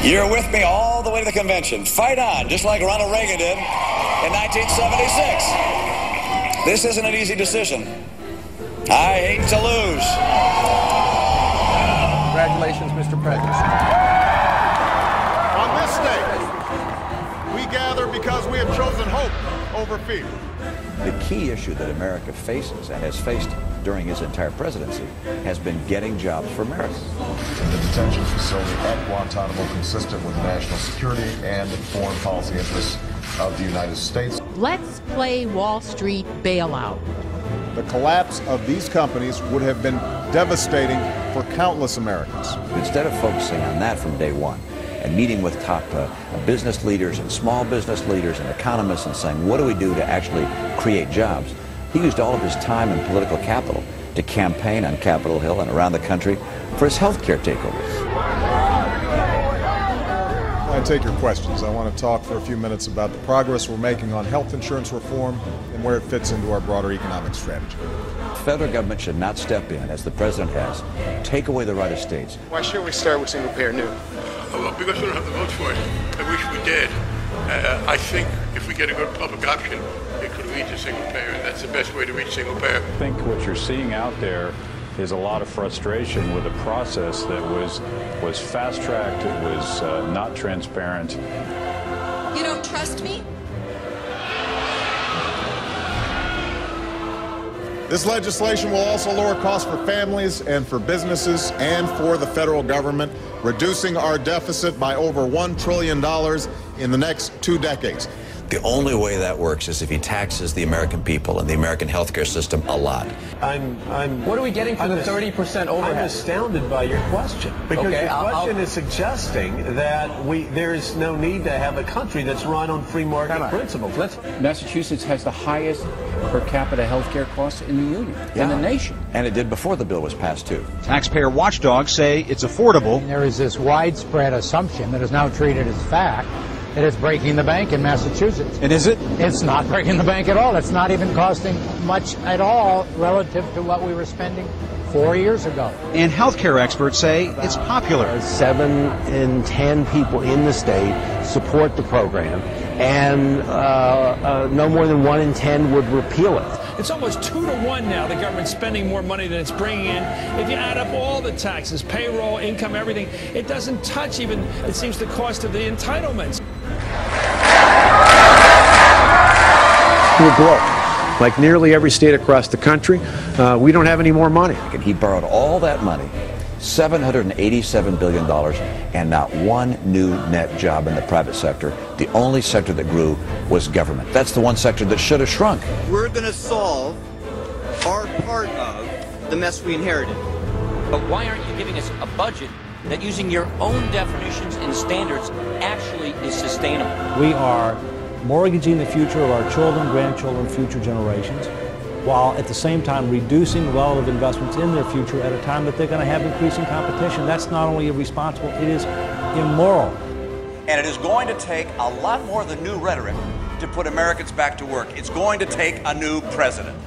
You're with me all the way to the convention. Fight on, just like Ronald Reagan did in 1976. This isn't an easy decision. I hate to lose. Congratulations, Mr. President. On this day, we gather because we have chosen hope over fear. The key issue that America faces and has faced during his entire presidency has been getting jobs for Americans. The detention facility at Guantanamo consistent with national security and foreign policy interests of the United States. Let's play Wall Street bailout. The collapse of these companies would have been devastating for countless Americans. Instead of focusing on that from day one and meeting with top business leaders and small business leaders and economists and saying, what do we do to actually create jobs? He used all of his time and political capital to campaign on Capitol Hill and around the country for his health care takeover. I take your questions. I want to talk for a few minutes about the progress we're making on health insurance reform and where it fits into our broader economic strategy. The federal government should not step in, as the president has, take away the right of states. Why shouldn't we start with single payer new? Well, because we don't have the votes for it. I wish we did. I think if we get a good public option, it could lead to single payer, and that's the best way to reach single payer. I think what you're seeing out there is a lot of frustration with a process that was fast-tracked, it was not transparent. You don't trust me? This legislation will also lower costs for families and for businesses and for the federal government, reducing our deficit by over $1 trillion in the next 2 decades. The only way that works is if he taxes the American people and the American healthcare system a lot. What are we getting for the 30% overhead? I'm astounded by your question. Because your question is suggesting that there's no need to have a country that's run on free market principles. Massachusetts has the highest per capita healthcare costs in the union, in the nation. And it did before the bill was passed, too. Taxpayer watchdogs say it's affordable. There is this widespread assumption that is now treated as fact that it's breaking the bank in Massachusetts. And is it? It's not breaking the bank at all. It's not even costing much at all relative to what we were spending 4 years ago. And healthcare experts say it's popular. 7 in 10 people in the state support the program, and no more than 1 in 10 would repeal it. It's almost 2 to 1 now. The government's spending more money than it's bringing in. If you add up all the taxes, payroll, income, everything, it doesn't touch even, it seems, the cost of the entitlements. We're broke. Like nearly every state across the country, we don't have any more money. And he borrowed all that money, $787 billion, and not one new net job in the private sector. The only sector that grew was government. That's the one sector that should have shrunk. We're going to solve our part of the mess we inherited. But why aren't you giving us a budget that, using your own definitions and standards, actually is sustainable? We are mortgaging the future of our children, grandchildren, future generations, while at the same time reducing relative investments in their future at a time that they're going to have increasing competition. That's not only irresponsible, it is immoral. And it is going to take a lot more than new rhetoric to put Americans back to work. It's going to take a new president.